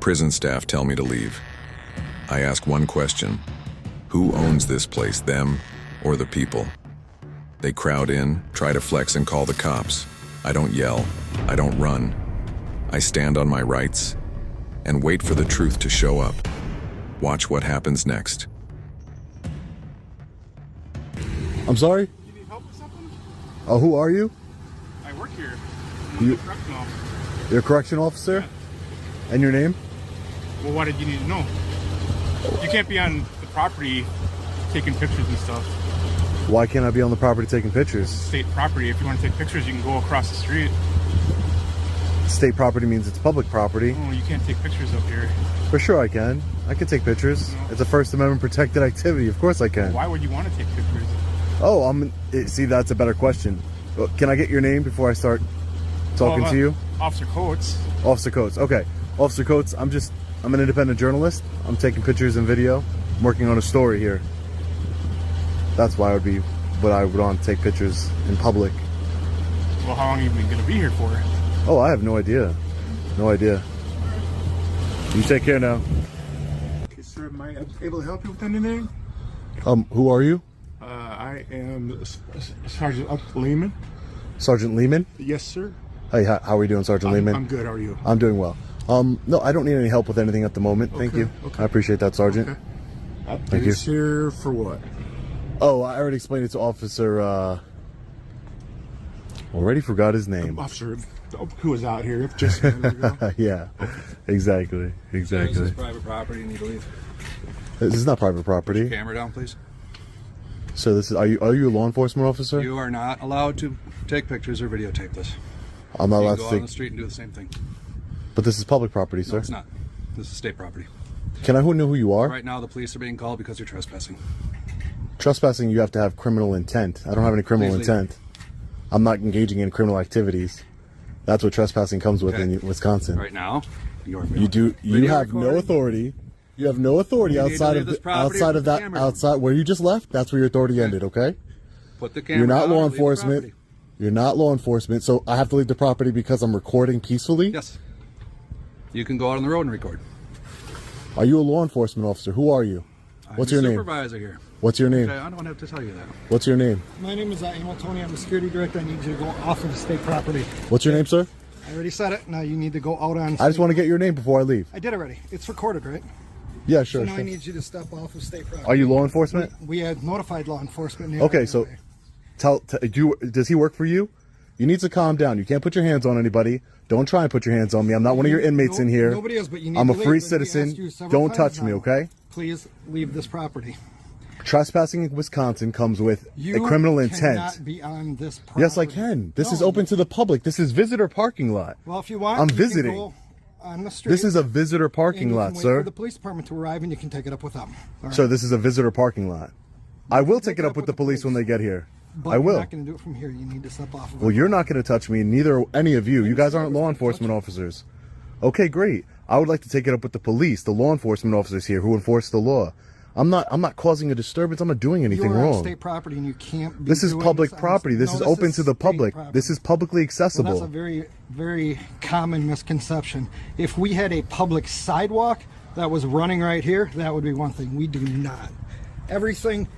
Prison staff tell me to leave. I ask one question. Who owns this place, them or the people? They crowd in, try to flex and call the cops. I don't yell. I don't run. I stand on my rights and wait for the truth to show up. Watch what happens next. I'm sorry? You need help with something? Oh, who are you? I work here. You- Correctional officer. You're a correctional officer? Yeah. And your name? Well, what did you need to know? You can't be on the property taking pictures and stuff. Why can't I be on the property taking pictures? State property. If you want to take pictures, you can go across the street. State property means it's public property. Oh, you can't take pictures up here. For sure I can. I can take pictures. No. It's a First Amendment protected activity. Of course I can. Why would you want to take pictures? Oh, see, that's a better question. Can I get your name before I start talking to you? Officer Coates. Officer Coates. Okay. Officer Coates, I'm an independent journalist. I'm taking pictures and video. I'm working on a story here. That's why I would want to take pictures in public. Well, how long are you going to be here for? Oh, I have no idea. No idea. You take care now. Okay, sir, am I able to help you with anything? Who are you? I am Sergeant Lehman. Sergeant Lehman? Yes, sir. Hey, how are we doing, Sergeant Lehman? I'm good. How are you? I'm doing well. No, I don't need any help with anything at the moment. Thank Okay, you. okay. I appreciate that, Sergeant. Okay. Thank you. Here for what? Oh, I already explained it to Officer, already forgot his name. Officer who was out here just a minute ago. Yeah, exactly. This is private property. You need to leave. This is not private property. Camera down, please. So are you a law enforcement officer? You are not allowed to take pictures or videotape this. I'm not You allowed can go to out on take, the street and do the same thing. but this is public property, sir. No, it's not. This is state property. Can I know who you are? Right now, the police are being called because you're trespassing. Trespassing, you have to have criminal intent. I don't have any criminal Please leave. intent. I'm not engaging in criminal activities. That's what trespassing comes with Okay. in Wisconsin. Right now, you're You Video have no recording. authority. You have no authority You need to outside leave of this property outside with of the that camera. outside where you just left. That's where your authority ended. Okay. Put the camera You're not down law and leave the enforcement. property. You're not law enforcement. So I have to leave the property because I'm recording peacefully. Yes. You can go out on the road and record. Are you a law enforcement officer? Who are you? What's I'm your the name? Supervisor here. What's your name? Okay, I don't have to tell you that. What's your name? My name is Emil Tony. I'm the security director. I need you to go off of the state property. What's your name, sir? I already said it. Now you need to go out on. I just want to get your name before I leave. I did already. It's recorded, right? Yeah, sure. So now I sure. need you to step off of state property. Are you law enforcement? We had notified law enforcement. Okay, so does he work for you? You need to calm down. You can't put your hands on anybody. Don't try and put your hands on me. I'm not one of your inmates in here. Nobody is, but you need I'm to a leave. free And we asked citizen. you several Don't times touch me, now. okay? Please leave this property. Trespassing in Wisconsin comes with You a criminal cannot intent. be on this property. Yes, I can. This is No, open to the public. This is visitor parking lot. Well, if you want, I'm you can visiting. go on the street. This is a visitor and parking you lot, can wait sir. for the police department to arrive, and you can take it up with them. All right? So this is a visitor parking lot. I will take it up with the police when they get here. But I will. You're not going to do it from here. You need to step off of it. Well, you're not going to touch me, neither any of you. You guys aren't law enforcement officers. Okay, great. I would like to take it up with the police, the law enforcement officers here who enforce the law. I'm not causing a disturbance. I'm not doing anything You're on wrong. state property, and you can't. Be This is doing public on- property. This No, is open to the state public. property. This is publicly Well, accessible. that's a very, very common misconception. If we had a public sidewalk that was running right here, that would be one thing. We do not. Everything,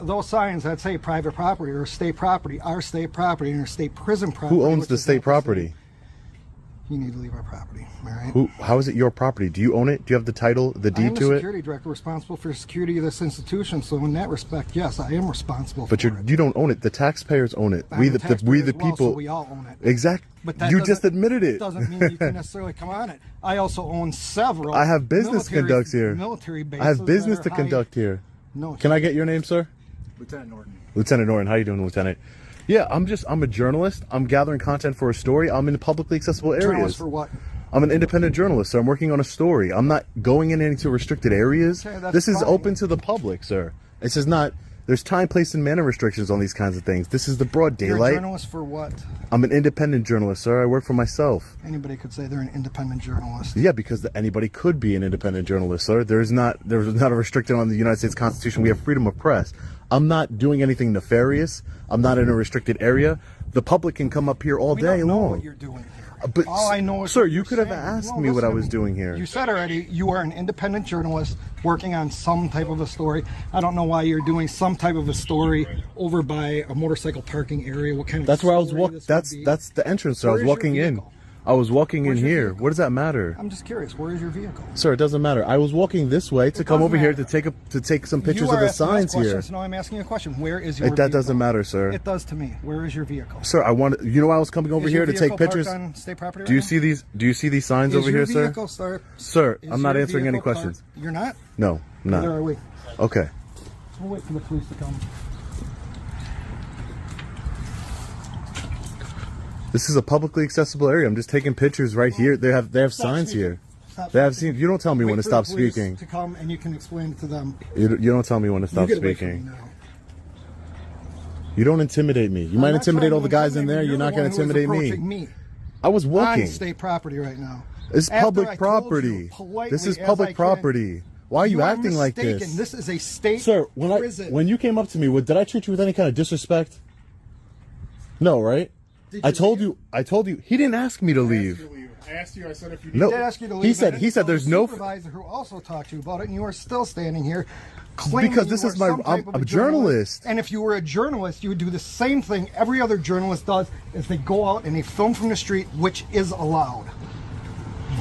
those signs that say private property or state property are state property and are state prison property. Who owns which the is state not the property? same. You need to leave our property. All right. How is it your property? Do you own it? Do you have the title, the I am deed the to it? security director responsible for security of this institution. So in that respect, yes, I am responsible But for it. you don't own it. The taxpayers own it. I'm We the the taxpayer as well, people. so we all own it. Exactly. But that You just doesn't- admitted it. Doesn't mean you can necessarily come on it. I also own several. I have business conducts here. Military bases. I have business that to are conduct here. No. Can I get your name, sir? Lieutenant Norton. Lieutenant Norton. How you doing, Lieutenant? Yeah, I'm a journalist. I'm gathering content for a story. I'm in publicly accessible areas. Journalist for what? I'm an independent journalist, so I'm working on a story. I'm not going in into restricted areas. Okay, that's This is fine. open to the public, sir. This is not. There's time, place, and manner restrictions on these kinds of things. This is the broad You're a daylight. journalist for what? I'm an independent journalist, sir. I work for myself. Anybody could say they're an independent journalist. Yeah, because anybody could be an independent journalist, sir. There's not a restriction on the United States Constitution. We have freedom of press. I'm not doing anything nefarious. I'm not in a restricted area. The public can come up here all We day don't know long. what you're doing here. But, All I know is sir, what you you're could have saying. asked No, me what I listen was to me. doing here. You said already you are an independent journalist working on some type of a story. I don't know why you're doing some type of a story over by a motorcycle parking area. What kind of That's where I was story walking. this would be. That's the entrance. So I was Where is your walking in. vehicle? I was walking Where's in your here. vehicle? What does that matter? I'm just curious. Where is your vehicle? Sir, it doesn't matter. I was walking this way to come does over here matter. to take some pictures You of are the asking us signs here. questions. No, I'm asking you a question. Where is your That vehicle? doesn't matter, sir. It does to me. Where is your vehicle? Sir, I want. You know why I was coming over Is here your to take vehicle parked pictures? on state property Do you right see these? Do you see these signs now? over Is your here, sir? vehicle, sir? Sir, Is I'm not your answering any vehicle questions. parked? You're not? No, I'm Where are not. we? Okay. We'll wait for the police to come. This is a publicly accessible area. I'm just taking pictures right here. They have Stop signs speaking. here. Stop They have speaking. seen. You don't tell me when Wait to for the stop police speaking. to come and you can explain it to them. You don't tell me when to stop You get away from speaking. me now. You don't intimidate me. You might I'm not intimidate trying all to the guys in intimidate there. you. You're not going to the one who is intimidate approaching me. me. I was walking. On state property right now. It's After I public told property. you politely This is as public I can, property. Why are you acting like mistaken. this? This is a state Sir, prison. when you came up to me, did I treat you with any kind of disrespect? No, right? I told you. He didn't ask me to leave. I asked you. I said if you No. Did ask you to leave. He said. and He said. then There's the no. supervisor who also talked to you about it, and you are still standing here claiming Because this you is are my- some type of I'm a journalist. And if you were a journalist, you would do the same thing every other journalist does: is they go out and they film from the street, which is allowed.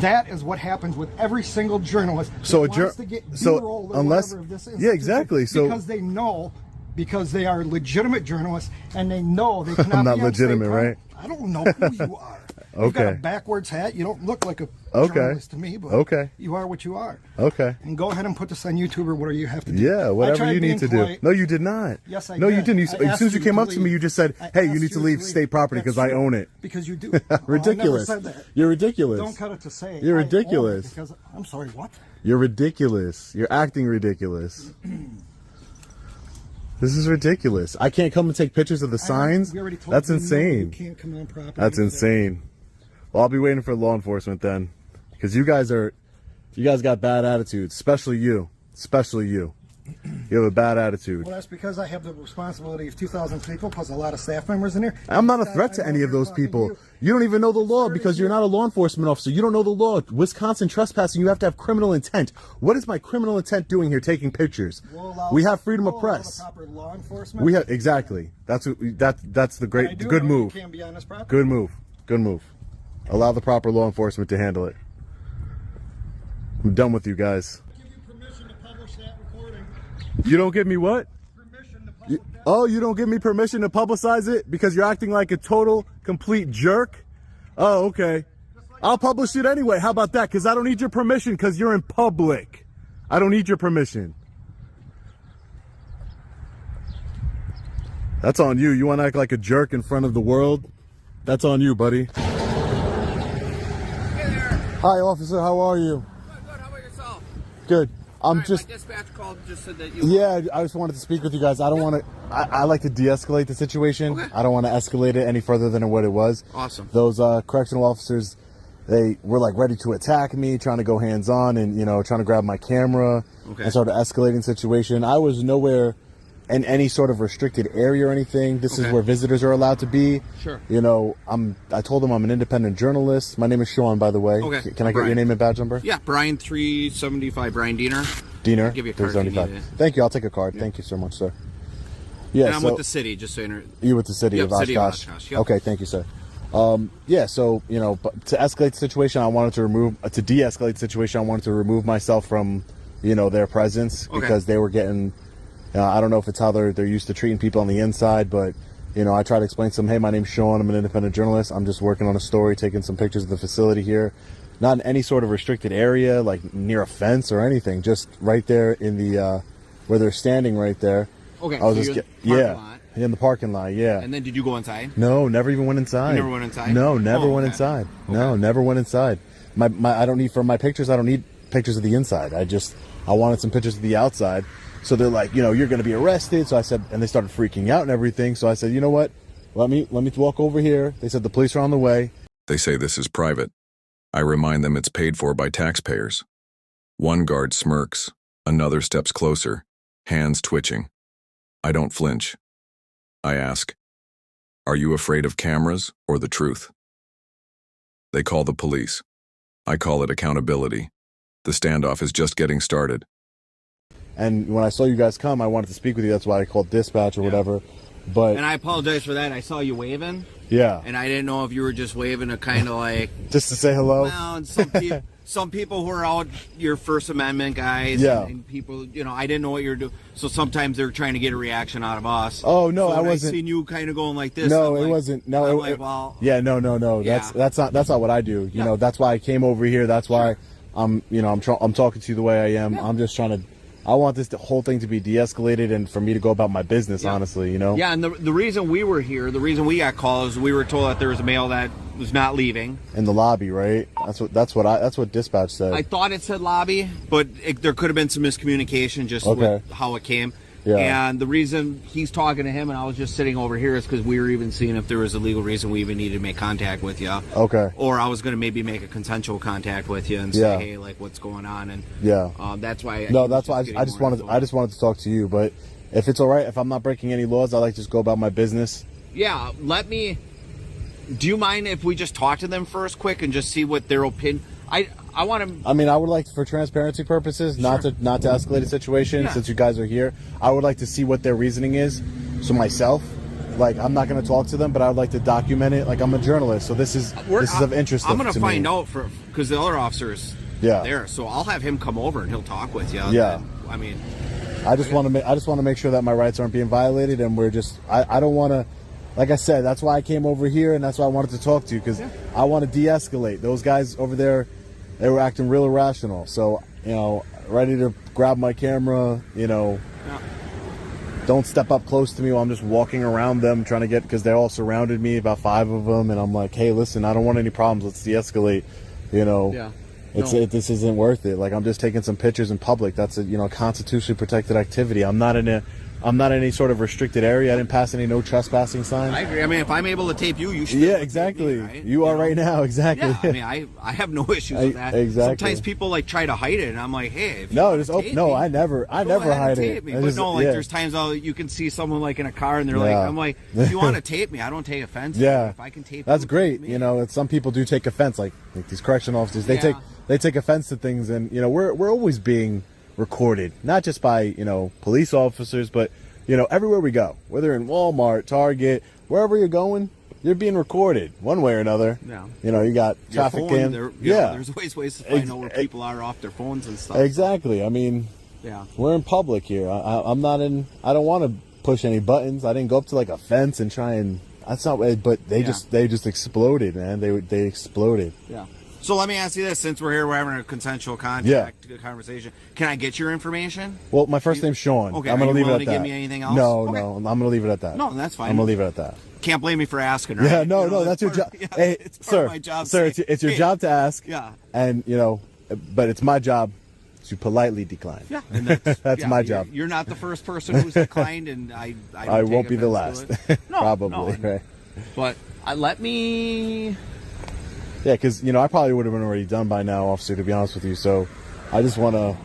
That is what happens with every single journalist. So that a wants to get so B-roll or unless whatever of this yeah, institution exactly. So because they know. Because they are legitimate journalists and they know they cannot I'm not be on legitimate, state right? property. I don't know who you are. You've got a Okay. backwards hat. You don't look like a Okay. journalist to me, but Okay. you are what you are. Okay. And go ahead and put this on YouTube or whatever you have to do. Yeah, I whatever tried you being need to polite. do. No, you did not. Yes, I No, you did. didn't. I As soon asked as you you came to up to me, leave. you just said, I "Hey, you asked need to you leave to state leave. property That's because I true. own it." Because you do. Ridiculous. I never said that. You're ridiculous. Don't cut it to say. You're I own it ridiculous. Because I'm sorry. What? You're ridiculous. You're acting ridiculous. This is ridiculous. I can't come and take pictures of the signs. We already told That's you, no, insane. You can't come on property. That's insane. Well, I'll be waiting for law enforcement then, because you guys got bad attitudes, especially you. Especially you. You have a bad attitude. Well, that's because I have the responsibility of 2,000 people plus a lot of staff members in here. I'm not a I threat to know any of you're those talking to people. you. You don't even know the law Sir, because you're not a law enforcement officer. You don't know the law. Wisconsin trespassing, you have to have criminal intent. What is my criminal intent doing here taking pictures? We'll allow- We have freedom we'll of allow press. the proper law enforcement. We have exactly. That's the I great do good know move. You can't be on this property. Good move. Good move. Allow the proper law enforcement to handle it. I'm done with you guys. Give you permission to publish that recording. You don't give me what? Permission to publish that. Oh, you don't give me permission to publicize it because you're acting like a total, complete jerk? Oh, okay. I'll publish it anyway. How about that? Because I don't need your permission because you're in public. I don't need your permission. That's on you. You want to act like a jerk in front of the world? That's on you, buddy. Hey there. Hi, officer. How are you? Good, good. How about yourself? Good. I'm Alright, just... My dispatch called and just said that you. Yeah, I just wanted to speak with you guys. I don't want to. I like to de-escalate the situation. Okay. I don't want to escalate it any further than what it was. Awesome. Those correctional officers, they were like ready to attack me, trying to go hands-on, and trying to grab my camera. Okay. And started escalating the situation. I was nowhere in any sort of restricted area or anything. This is Okay. where visitors are allowed to be. Sure. I told them I'm an independent journalist. My name is Sean, by the way. Okay. Can I get your Brian. name and badge number? Yeah, Brian 375, Brian Diener. Diener. I'll give you a card if you 375. need it. Thank you. I'll take a card. Thank you so much, sir. Yeah, And I'm so with the city, just so you know. you with the city Yep, of Oshkosh. city of Oshkosh, yep. Okay, thank you, sir. Yeah, so but to escalate the situation, I wanted to de-escalate the situation. I wanted to remove myself from, their presence Okay. because they were getting. I don't know if it's how they're used to treating people on the inside, but I try to explain to them, hey, my name's Sean. I'm an independent journalist. I'm just working on a story, taking some pictures of the facility here. Not in any sort of restricted area, like near a fence or anything. Just right there in the where they're standing right there. Okay, I was so just you're in the parking yeah, lot. in the parking lot. Yeah. And then did you go inside? No, never even went inside. You never went inside? No, never Oh, went okay. inside. No, never went inside. My I don't need for my pictures. I don't need pictures of the inside. I wanted some pictures of the outside. So they're like, you're going to be arrested. So I said, and they started freaking out and everything. So I said, you know what? Let me walk over here. They said the police are on the way. They say this is private. I remind them it's paid for by taxpayers. One guard smirks, another steps closer, hands twitching. I don't flinch. I ask, are you afraid of cameras or the truth? They call the police. I call it accountability. The standoff is just getting started. And when I saw you guys come, I wanted to speak with you. That's why I called dispatch or whatever. But And I apologize for that. I saw you waving, yeah, and I didn't know if you were just waving to kind of like, just to say hello. well, and some people who are out, your First Amendment guys, Yeah. and people, you know, I didn't know what you were doing. So sometimes they're trying to get a reaction out of us. Oh, no, so I when wasn't- I seen you kind of going like this. No, I'm it like- wasn't. No, I'm it, like, well, yeah, no. Yeah. That's not what I do. You know, that's why I came over here. That's why I'm talking to you the way I am. Yeah. I'm just trying to. I want this whole thing to be de-escalated and for me to go about my business. Yeah. Honestly, you know. Yeah, and the reason we were here, the reason we got called is we were told that there was a male that was not leaving. In the lobby, right? That's what dispatch said. I thought it said lobby, but there could have been some miscommunication just Okay. with how it came. Yeah. And the reason he's talking to him and I was just sitting over here is because we were even seeing if there was a legal reason we even needed to make contact with you. Okay. Or I was going to maybe make a consensual contact with you and say, Yeah. hey, like, what's going on? And Yeah. that's why. No, that's why I just wanted to talk to you. But if it's all right, if I'm not breaking any laws, I like to just go about my business. Yeah, do you mind if we just talk to them first quick and just see what their opinion? I want to. I mean, I would like, for transparency purposes, not to escalate a situation. Yeah. Since you guys are here, I would like to see what their reasoning is. So myself, like, I'm not going to talk to them, but I would like to document it. Like, I'm a journalist, so this is of interest. I'm going to to find me. out because the other officer's there, so I'll have him come over and he'll talk with you. Yeah. And, I mean, I just want to make sure that my rights aren't being violated, and we're just. I don't want to. Like I said, that's why I came over here, and that's why I wanted to talk to you, because I want to de-escalate. Those guys over there, they were acting real irrational. So, you know, ready to grab my camera, you know. Yeah. Don't step up close to me while I'm just walking around them trying to get, because they all surrounded me, about 5 of them, and I'm like, hey, listen, I don't want any problems. Let's de-escalate, you know. Yeah. This isn't worth it. Like, I'm just taking some pictures in public. That's a, constitutionally protected activity. I'm not in any sort of restricted area. I didn't pass any no trespassing signs. I agree. I mean, if I'm able to tape you, you should. Yeah, exactly. Tape me, right? You are right now, exactly. Yeah, I mean, I have no issues with that. Exactly. Sometimes people like try to hide it, and I'm like, hey, if you No, wanna just tape no. me, I never go ahead hide and it. tape me. I But just- no, like yeah. there's times you can see someone like in a car, and they're like, Yeah. I'm like, if you want to tape me, I don't take offense. Yeah, if I can tape, that's you, great. tape me. You know, some people do take offense, like these correction officers. They Yeah. take offense to things, and we're always being recorded, not just by police officers, but everywhere we go, whether in Walmart, Target, wherever you're going, you're being recorded one way or another. Yeah. You got Your traffic phone, cam. there's always ways to find out where people are off their phones and stuff. Exactly. I mean, Yeah. we're in public here. I'm not in. I don't want to push any buttons. I didn't go up to like a fence and try and. That's not. But they just exploded, man. They exploded. Yeah. So let me ask you this: since we're here, we're having a consensual conversation. Can I get your information? Well, my first name's Sean. Okay, I'm are gonna you leave it willing at to that. give me anything else? No, Okay. no. I'm gonna leave it at that. No, that's fine. I'm gonna leave it at that. Can't blame me for asking. Right? Yeah, no, You know, no. That's your job. Yeah, Hey, it's part sir, of my job. sir, Say, it's your hey, job to ask. Yeah. And but it's my job to politely decline. Yeah, and that's my you're- job. You're not the first person who's declined, and I I won't be the offense last. to it. No, Probably, no. right? But let me. Yeah, because I probably would have been already done by now, officer. To be honest with you, so I just want to.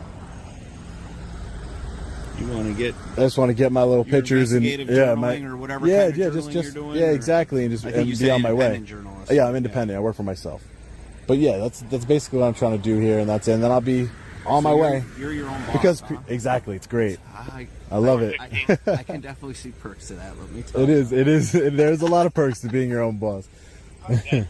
You want to get I just want to get my little your pictures and investigative my journaling or whatever yeah, kind of yeah, journaling just you're doing, yeah, or- exactly, and just I think you be say on my way. independent journalist. Yeah, I'm independent. I work for myself. But yeah, that's basically what I'm trying to do here, and that's it. And then I'll be on my way. You're your own boss. Because huh? exactly, it's great. I love it. I can definitely see perks to that. Let me tell you. It is. There's a lot of perks to being your own boss. He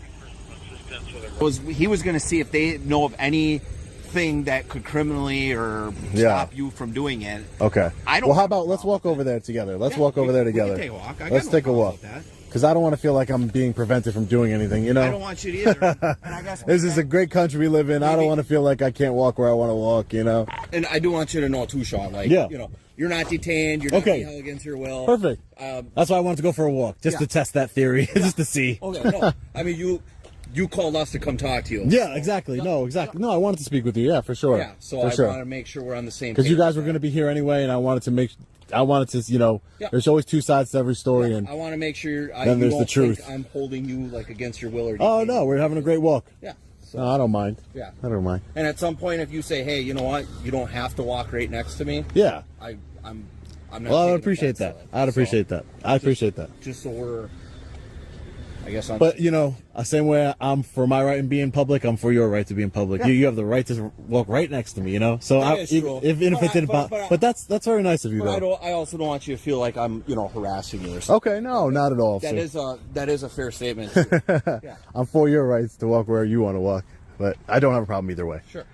was going to see if they know of anything that could criminally or stop you from doing it. Okay. I don't Well, how have a about let's problem walk over there together. Let's Yeah, walk over there we can together. take a walk. I got Let's no take a problem walk. with that. Because I don't want to feel like I'm being prevented from doing anything. I don't want you to either. And I guess This is a great country we live in. I don't want to feel like I can't walk where I want to walk. And I do want you to know too, Sean. Like, Yeah. you're not detained. You're not Okay. being held against your will. Perfect. That's why I wanted to go for a walk, just Yeah. to test that theory, just to see. Okay, no. I mean, you called us to come talk to you. Yeah, exactly. No, exactly. No, I wanted to speak with you. Yeah, for sure. Yeah. So for I sure. want to make sure we're on the same. Because you page guys were with going to that. be here anyway, and I wanted to, Yeah. there's always two sides to every story, and I want to make sure Then you there's the don't truth. think I'm holding you like against your will or. oh detaining no, we're having a great walk. you. Yeah. So, No, I don't mind. yeah. I don't mind. And at some point, if you say, "Hey, you know what? You don't have to walk right next to me," Yeah. I'm not. Well, I taking would appreciate offense that. to it. I'd appreciate that. I appreciate that. Just so we're. I guess I'm. But, you know, same way I'm for my right in being public, I'm for your right to be in public. You have the right to walk right next to me, you know? So That is true. if it didn't but that's very nice of you, But though. I also don't want you to feel like I'm, harassing you or something. Okay, no, not at all. That is a fair statement. Yeah. I'm for your rights to walk where you want to walk, but I don't have a problem either way. Sure.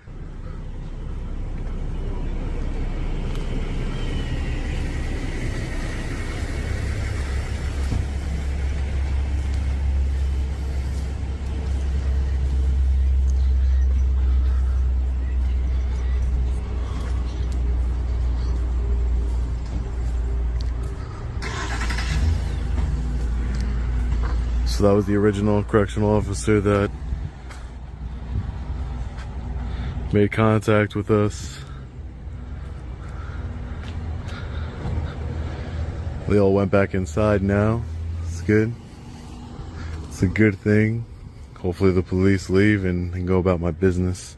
So that was the original correctional officer that made contact with us. We all went back inside now. It's good. It's a good thing. Hopefully the police leave and can go about my business.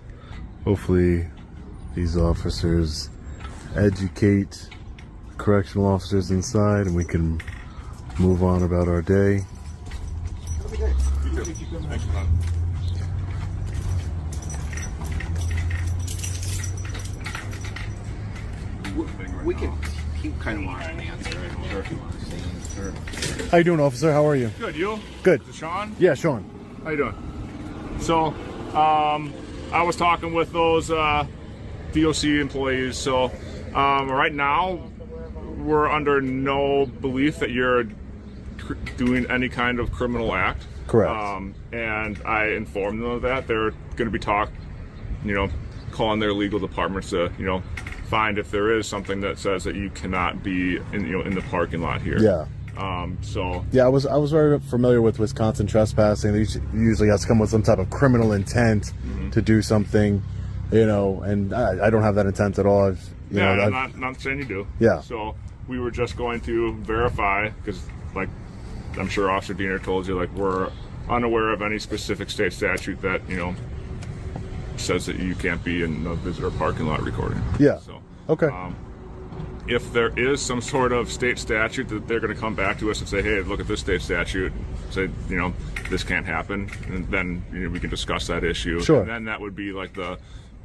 Hopefully these officers educate correctional officers inside and we can move on about our day. We can. He kind of wants an answer. I don't know if he wants to say answer. How you doing, officer? How are you? Good, you? Good. Is it Sean? Yeah, Sean. How you doing? So, I was talking with those DOC employees. So, right now, we're under no belief that you're doing any kind of criminal act. Correct. And I informed them of that. They're going to be calling their legal departments to, find if there is something that says that you cannot be in the parking lot here. Yeah. Yeah, I was very familiar with Wisconsin trespassing. They usually has to come with some type of criminal intent to do something, and I don't have that intent at all. I'm not saying you do. Yeah. So we were just going to verify, because like I'm sure Officer Diener told you, like we're unaware of any specific state statute that says that you can't be in the visitor parking lot recording. Yeah. So okay. If there is some sort of state statute that they're going to come back to us and say, hey, look at this state statute, say, this can't happen, and then we can discuss that issue. Sure. And then that would be like the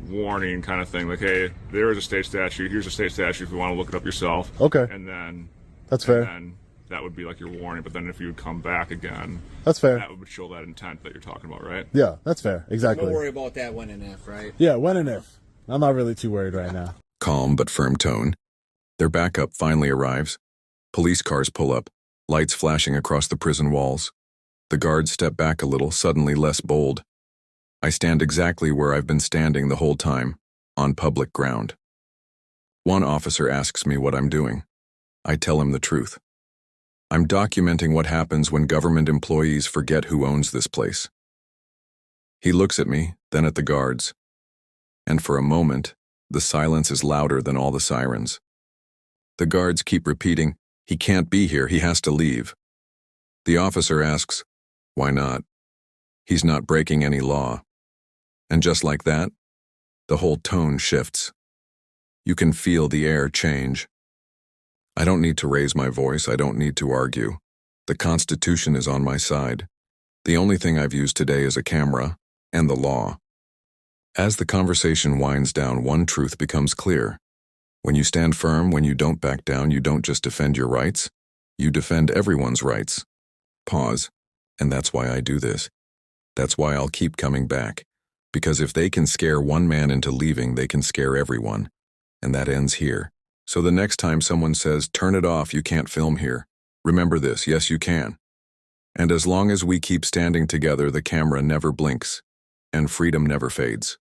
warning kind of thing, like, hey, there is a state statute, here's a state statute if you want to look it up yourself. Okay. And then That's fair. And then that would be like your warning. But then if you would come back again, that's fair. That would show that intent that you're talking about, right? Yeah, that's fair. Exactly. Don't worry about that when and if, right? Yeah, when and if. I'm not really too worried right now. Calm but firm tone. Their backup finally arrives. Police cars pull up, lights flashing across the prison walls. The guards step back a little, suddenly less bold. I stand exactly where I've been standing the whole time, on public ground. One officer asks me what I'm doing. I tell him the truth. I'm documenting what happens when government employees forget who owns this place. He looks at me, then at the guards. And for a moment, the silence is louder than all the sirens. The guards keep repeating, he can't be here, he has to leave. The officer asks, why not? He's not breaking any law. And just like that, the whole tone shifts. You can feel the air change. I don't need to raise my voice, I don't need to argue. The Constitution is on my side. The only thing I've used today is a camera and the law. As the conversation winds down, one truth becomes clear. When you stand firm, when you don't back down, you don't just defend your rights, you defend everyone's rights. Pause. And that's why I do this. That's why I'll keep coming back. Because if they can scare one man into leaving, they can scare everyone. And that ends here. So the next time someone says, turn it off, you can't film here, remember this, yes you can. And as long as we keep standing together, the camera never blinks, and freedom never fades.